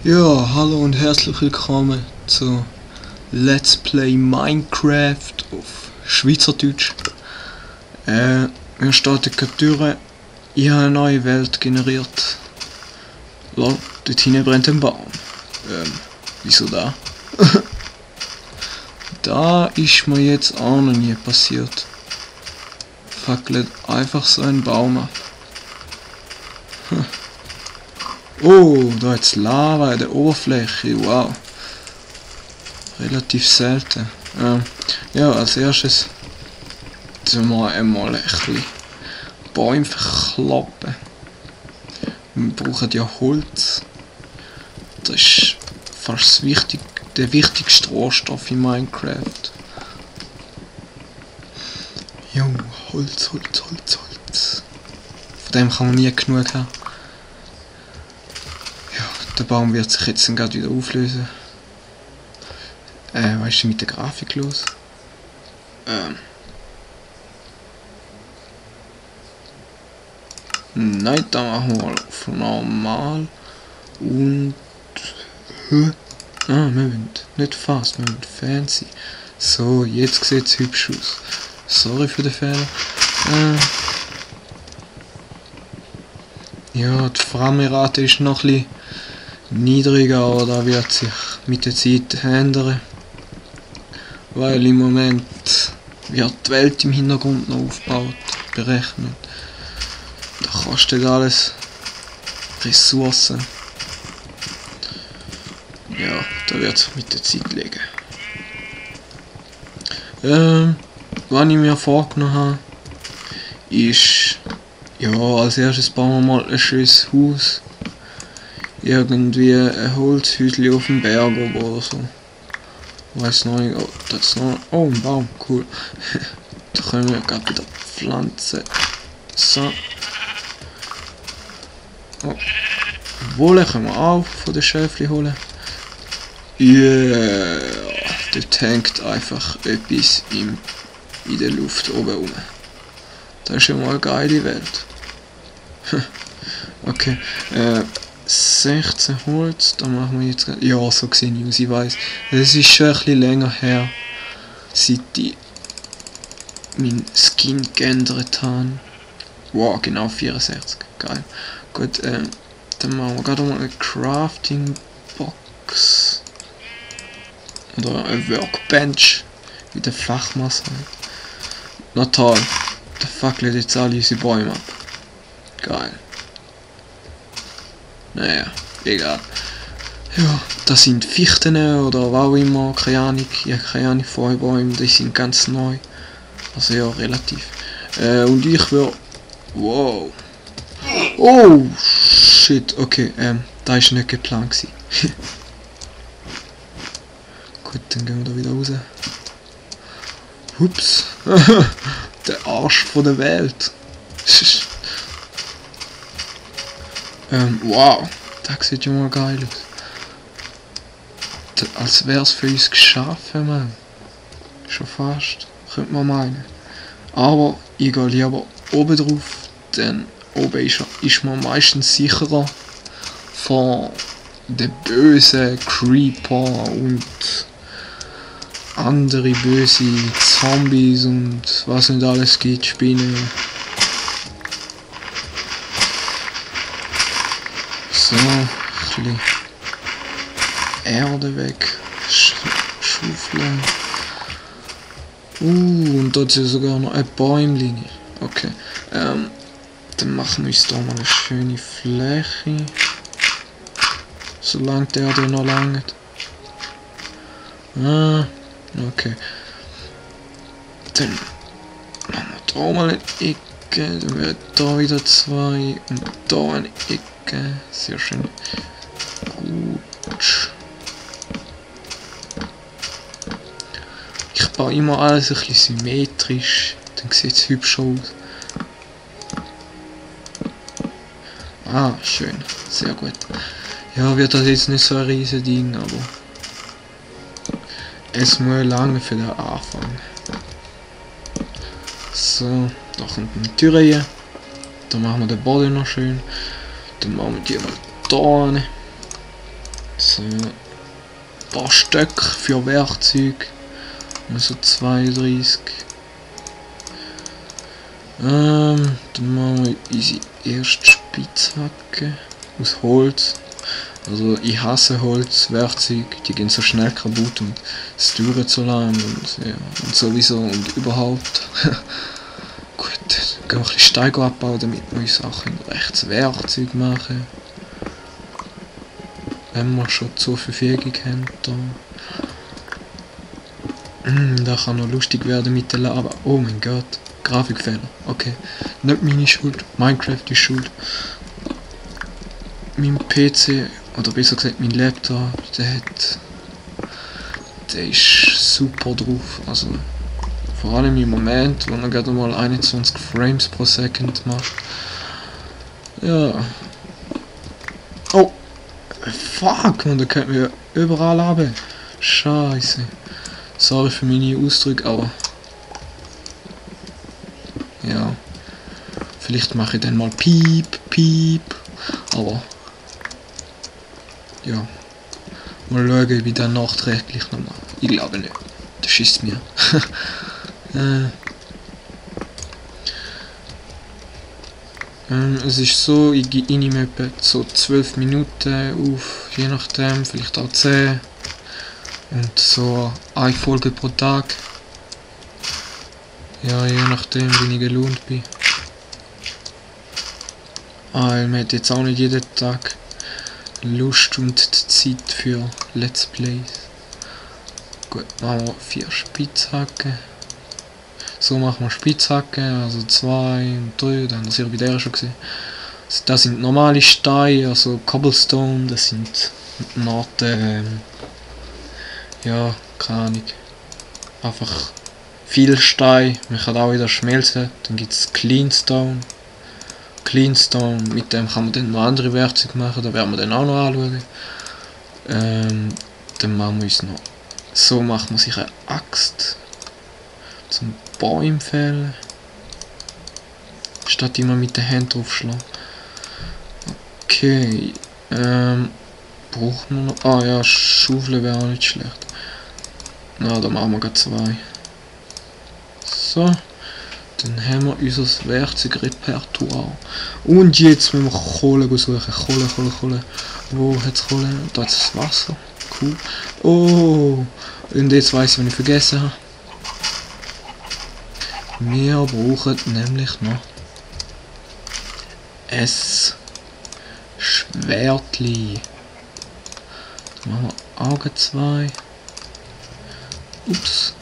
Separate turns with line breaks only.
Ja, hallo und herzlich willkommen zu Let's Play Minecraft auf Schweizerdeutsch. Wir starten gerade durch. Ich habe eine neue Welt generiert. Ja, dort hinten brennt ein Baum. Wieso da? Da ist mir jetzt auch noch nie passiert. Fackelt einfach so ein Baum ab. Oh, da hat's Lava in der Oberfläche, wow. Relativ selten. Ja, als erstes tun wir einmal ein bisschen Bäume verklappen. Wir brauchen ja Holz. Das ist fast der wichtigste Rohstoff in Minecraft. Jo, Holz. Von dem kann man nie genug haben. Der Baum wird sich jetzt gerade wieder auflösen. Was ist denn mit der Grafik los? Nein, da machen wir auf normal. Und... wir wollen nicht fast, wir wollen fancy. So, jetzt sieht es hübsch aus. Sorry für den Fehler. Ja, die Framerate ist noch ein bisschen niedriger, aber da wird sich mit der Zeit ändern. Weil im Moment wird die Welt im Hintergrund noch aufgebaut, berechnet. Da kostet alles Ressourcen. Ja, da wird es mit der Zeit liegen. Was ich mir vorgenommen habe, ist, ja, als erstes bauen wir mal ein schönes Haus. Irgendwie ein Holzhäuschen auf dem Berg oder so. Weiß noch nicht, das ist noch... Oh, ein Baum, cool. Da können wir gerade wieder pflanzen. So. Oh. Wolle können wir auch von den Schäfchen holen. Yeah. Dort hängt einfach etwas in der Luft oben rum. Das ist schon mal eine geile Welt. Okay. 16 Holz, da machen wir jetzt... Ja, so sehe ich aus, ich weiss. Es ist schon ein bisschen länger her, seit ich meinen Skin geändert habe. Wow, genau 64, geil. Gut, dann machen wir gerade mal eine Crafting Box. Oder eine Workbench, wie der Fachmann sagt. Na toll, der fackelt jetzt alle unsere Bäume ab. Geil. Naja, egal. Ja, das sind Fichten oder was auch immer, keine Ahnung. Ich habe keine Ahnung von Bäumen, die sind ganz neu. Also ja, relativ. Und ich will... Wow. Oh, shit, okay, da ist nicht geplant gewesen. Gut, dann gehen wir da wieder raus. Ups. Der Arsch von der Welt. Wow, das sieht ja mal geil aus. Als wäre es für uns geschaffen, man. Schon fast, könnte man meinen. Aber ich gehe lieber oben drauf, denn oben ist man meistens sicherer vor den bösen Creeper und andere böse Zombies und was nicht alles gibt, Spinnen. So, ein bisschen Erde weg, Schaufeln. Und dort ist sogar noch ein Bäumchen. Okay, dann machen wir uns da mal eine schöne Fläche. Solange der Erde noch langt. Okay. Dann machen wir da mal eine Ecke, dann wäre da wieder zwei und da eine Ecke. Sehr schön. Gut. Ich baue immer alles ein bisschen symmetrisch, dann sieht es hübsch aus. Ah, schön. Sehr gut. Ja, wird das jetzt nicht so ein riesen Ding, aber es muss lange für den Anfang. So, da kommt eine Tür rein. Dann machen wir den Boden noch schön. Dann machen wir die mal da rein. So. Ein paar Stöcke für Werkzeug. Also 32. Dann machen wir unsere erste Spitzhacke aus Holz. Also ich hasse Holzwerkzeuge, die gehen so schnell kaputt und es dauert so lang und, ja, und sowieso und überhaupt. Gut, dann gehen wir ein bisschen Steine abbauen, damit wir uns auch rechts Werkzeug machen. Wenn wir schon zur Verfügung haben. Da kann noch lustig werden mit der Lava. Oh mein Gott, Grafikfehler. Okay, nicht meine Schuld, Minecraft ist schuld. Mein PC, oder besser gesagt mein Laptop, der ist super drauf. Also vor allem im Moment, wo er gerade mal 21 Frames pro Second macht. Ja. Oh! Fuck, man, da könnten wir überall haben. Scheiße. Sorry für meine Ausdrücke, aber ja. Vielleicht mache ich dann mal Piep, Piep. Aber ja. Mal schauen, ob ich dann nachträglich noch mache. Ich glaube nicht. Das schießt mir. Es ist so, ich nehme etwa so 12 Minuten auf, je nachdem, vielleicht auch 10. Und so eine Folge pro Tag. Ja, je nachdem, wie ich gelohnt bin. Man hat jetzt auch nicht jeden Tag Lust und Zeit für Let's Plays. Gut, machen wir 4 Spitzhacken. So machen wir Spitzhacken, also 2 und 3, dann das ihr bei der schon gesehen. Das sind normale Steine, also Cobblestone, das sind Naht, ja, keine Ahnung. Einfach viel Stein, man kann auch wieder schmelzen. Dann gibt es Cleanstone. Cleanstone, mit dem kann man dann noch andere Werkzeuge machen, da werden wir dann auch noch anschauen. Dann machen wir uns noch. So macht man sich eine Axt zum Bäume fällen. Statt immer mit der Hand draufschlagen. Okay. Brauchen wir noch. Ah ja, Schaufel wäre auch nicht schlecht. Na, da machen wir gerade 2. So. Dann haben wir unser Werkzeugrepertoire. Und jetzt müssen wir Kohle suchen. Kohle. Wo hat es Kohle? Da ist das Wasser. Cool. Oh. Und jetzt weiss ich, was ich vergessen habe. Wir brauchen nämlich noch ein Schwertli. Dann machen wir Augen 2. Ups.